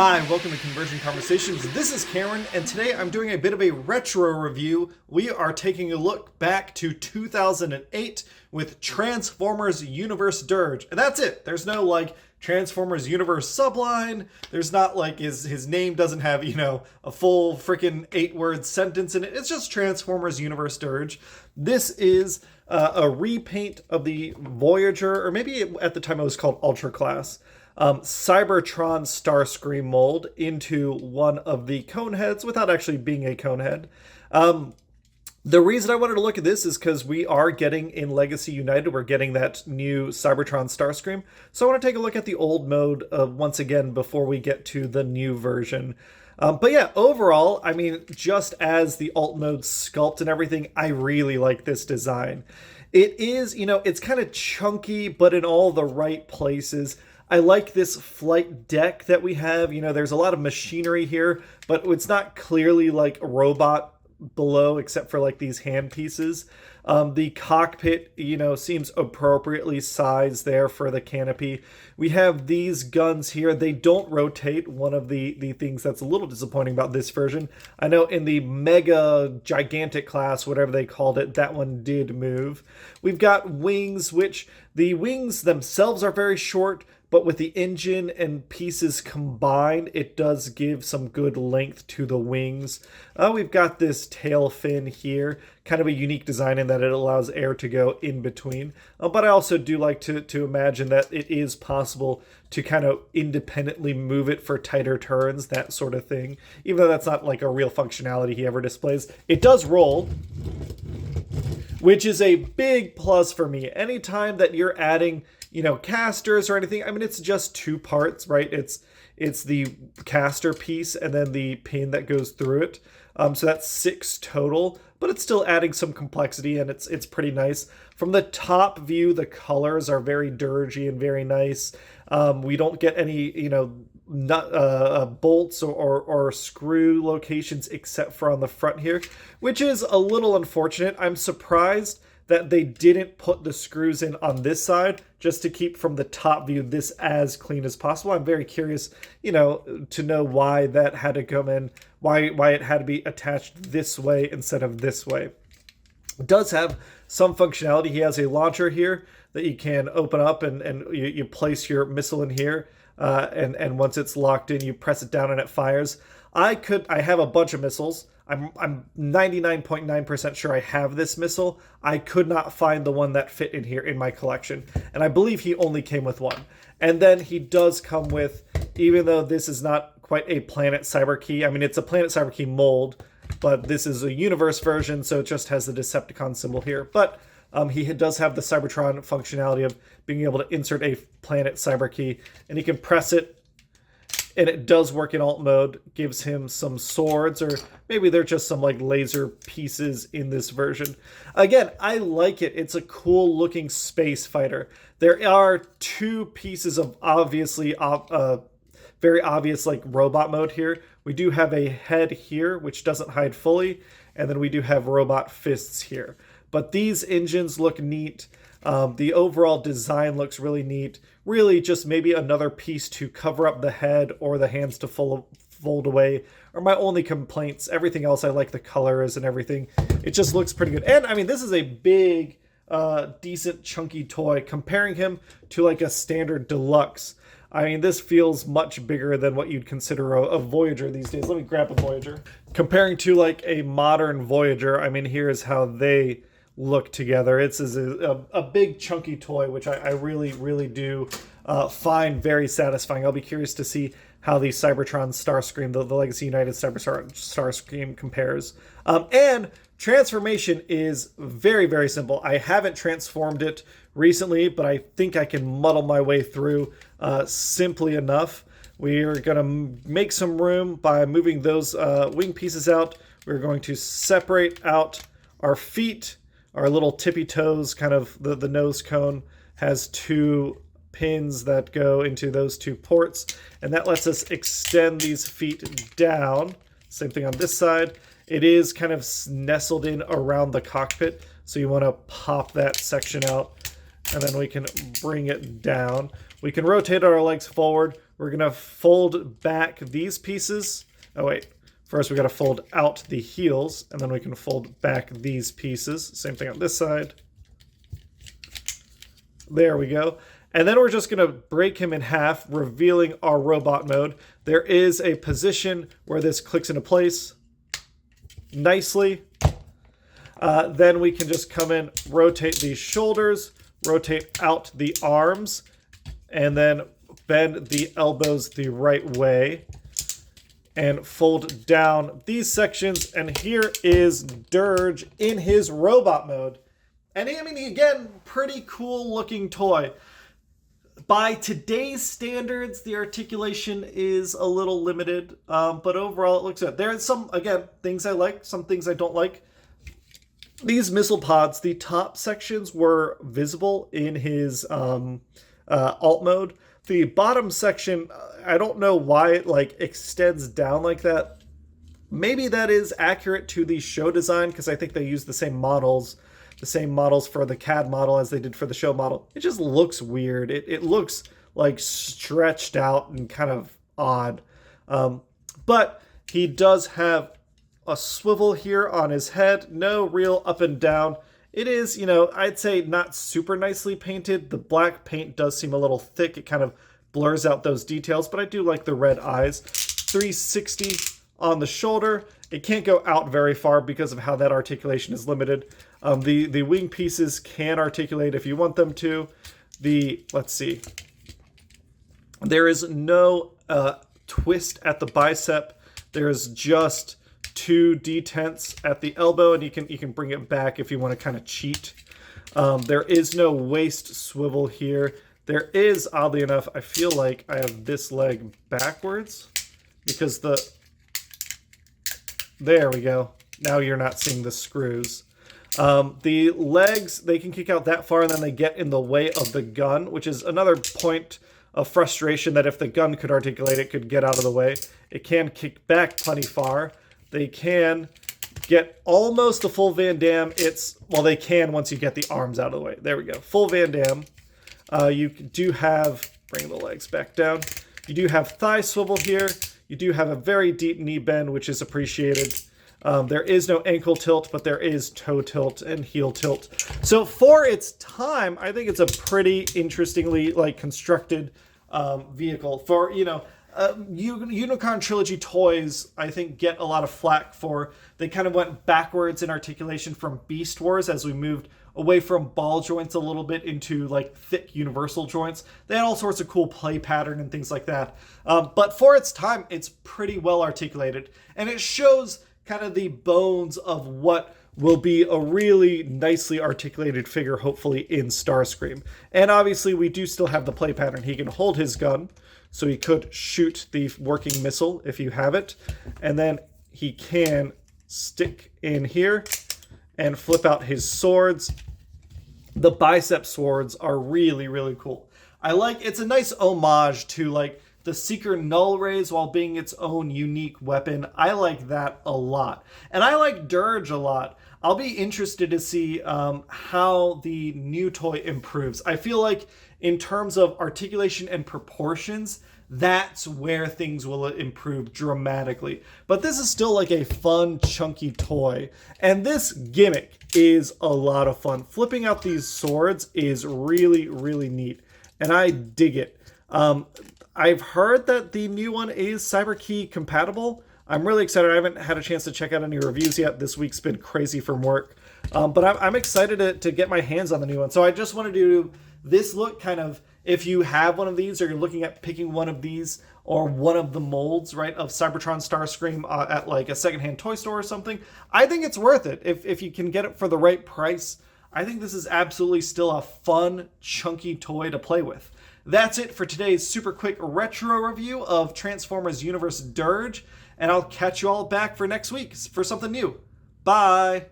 Hi, welcome to Conversion Conversations. This is Cameron, and today I'm doing a bit of a retro review. We are taking a look back to 2008 with Transformers Universe Dirge. And that's it. There's no like Transformers Universe subline. There's not like his name doesn't have, a full freaking 8-word sentence in it. It's just Transformers Universe Dirge. This is a repaint of the Voyager, or maybe at the time it was called Ultra Class. Cybertron Starscream mold into one of the coneheads without actually being a conehead. The reason I wanted to look at this is because we are getting in Legacy United, we're getting that new Cybertron Starscream. So I want to take a look at the old mode once again before we get to the new version. But yeah, overall, I mean, just as the alt mode sculpt and everything, I really like this design. It is, it's kind of chunky, but in all the right places. I like this flight deck that we have. There's a lot of machinery here, but it's not clearly like a robot below except for like these hand pieces. The cockpit, seems appropriately sized there for the canopy. We have these guns here. They don't rotate. One of the things that's a little disappointing about this version. I know in the mega gigantic class, whatever they called it, that one did move. We've got wings, which the wings themselves are very short, but with the engine and pieces combined, it does give some good length to the wings. We've got this tail fin here, kind of a unique design in that it allows air to go in between. But I also do like to imagine that it is possible to kind of independently move it for tighter turns, that sort of thing. Even though that's not like a real functionality he ever displays. It does roll, which is a big plus for me. Anytime that you're adding casters or anything, I mean, it's just two parts, right? It's the caster piece and then the pin that goes through it. So that's 6 total, but it's still adding some complexity, and it's pretty nice. From the top view, the colors are very dirgy and very nice. We don't get any, bolts or screw locations except for on the front here, which is a little unfortunate. I'm surprised that they didn't put the screws in on this side just to keep from the top view this as clean as possible. I'm very curious, to know why that had to come in, why it had to be attached this way instead of this way. It does have some functionality. He has a launcher here that you can open up and you place your missile in here. And once it's locked in, you press it down and it fires. I have a bunch of missiles. I'm 99.9% sure I have this missile. I could not find the one that fit in here in my collection. And I believe he only came with one. And then he does come with, even though this is not quite a Planet Cyber Key, I mean, it's a Planet Cyber Key mold, but this is a universe version, so it just has the Decepticon symbol here. But he does have the Cybertron functionality of being able to insert a Planet Cyber Key, and he can press it, and it does work in alt mode. Gives him some swords, or maybe they're just some like laser pieces in this version. Again, I like it. It's a cool looking space fighter. There are 2 pieces of obviously very obvious like robot mode here. We do have a head here, which doesn't hide fully, and then we do have robot fists here. But these engines look neat. The overall design looks really neat. Really just maybe another piece to cover up the head or the hands to fold away are my only complaints. Everything else, I like the colors and everything. It just looks pretty good. And I mean, this is a big, decent, chunky toy. Comparing him to like a standard deluxe, I mean, this feels much bigger than what you'd consider a Voyager these days. Let me grab a Voyager. Comparing to like a modern Voyager, I mean, here's how they look together. It's a big chunky toy, which I really, really do find very satisfying. I'll be curious to see how the Cybertron Starscream, the Legacy United Cybertron Starscream compares. And transformation is very, very simple. I haven't transformed it recently, but I think I can muddle my way through simply enough. We are going to make some room by moving those wing pieces out. We're going to separate out our feet. Our little tippy toes, kind of the nose cone, has 2 pins that go into those 2 ports, and that lets us extend these feet down. Same thing on this side. It is kind of nestled in around the cockpit, so you want to pop that section out and then we can bring it down. We can rotate our legs forward. We're going to fold back these pieces. Oh, wait. First, we got to fold out the heels, and then we can fold back these pieces. Same thing on this side. There we go. And then we're just going to break him in half, revealing our robot mode. There is a position where this clicks into place nicely. Then we can just come in, rotate these shoulders, rotate out the arms, and then bend the elbows the right way and fold down these sections. And here is Dirge in his robot mode. And I mean, again, pretty cool looking toy. By today's standards, the articulation is a little limited, but overall it looks good. There are some, again, things I like, some things I don't like. These missile pods, the top sections were visible in his alt mode. The bottom section, I don't know why it like extends down like that. Maybe that is accurate to the show design, because I think they use the same models for the CAD model as they did for the show model. It just looks weird. It looks like stretched out and kind of odd. But he does have a swivel here on his head. No real up and down. It is, you know, I'd say not super nicely painted. The black paint does seem a little thick. It kind of blurs out those details, but I do like the red eyes. 360 on the shoulder. It can't go out very far because of how that articulation is limited. The wing pieces can articulate if you want them to. Let's see. There is no twist at the bicep. There's just 2 detents at the elbow, and you can bring it back if you want to kind of cheat. There is no waist swivel here. There is, oddly enough, I feel like I have this leg backwards because there we go. Now you're not seeing the screws. The legs, they can kick out that far and then they get in the way of the gun, which is another point of frustration that if the gun could articulate, it could get out of the way. It can kick back plenty far. They can get almost a full Van Damme. Well, they can once you get the arms out of the way. There we go. Full Van Damme. You do have, bring the legs back down. You do have thigh swivel here. You do have a very deep knee bend, which is appreciated. There is no ankle tilt, but there is toe tilt and heel tilt. So for its time, I think it's a pretty interestingly constructed vehicle. For, you know, Unicorn Trilogy toys, I think, get a lot of flack for they kind of went backwards in articulation from Beast Wars as we moved away from ball joints a little bit into like thick universal joints. They had all sorts of cool play pattern and things like that. But for its time, it's pretty well articulated, and it shows kind of the bones of what will be a really nicely articulated figure, hopefully, in Starscream. And obviously, we do still have the play pattern. He can hold his gun, so he could shoot the working missile if you have it. And then he can stick in here and flip out his swords. The bicep swords are really, really cool. It's a nice homage to like the Seeker Null Rays while being its own unique weapon. I like that a lot. And I like Dirge a lot. I'll be interested to see how the new toy improves. I feel like in terms of articulation and proportions, that's where things will improve dramatically. But this is still like a fun, chunky toy. And this gimmick is a lot of fun. Flipping out these swords is really, really neat. And I dig it. I've heard that the new one is CyberKey compatible. I'm really excited. I haven't had a chance to check out any reviews yet. This week's been crazy from work. But I'm excited to get my hands on the new one. So I just want to do this look kind of, if you have one of these or you're looking at picking one of these or one of the molds, right, of Cybertron Starscream at like a secondhand toy store or something, I think it's worth it. If you can get it for the right price, I think this is absolutely still a fun, chunky toy to play with. That's it for today's super quick retro review of Transformers Universe Dirge, and I'll catch you all back for next week for something new. Bye!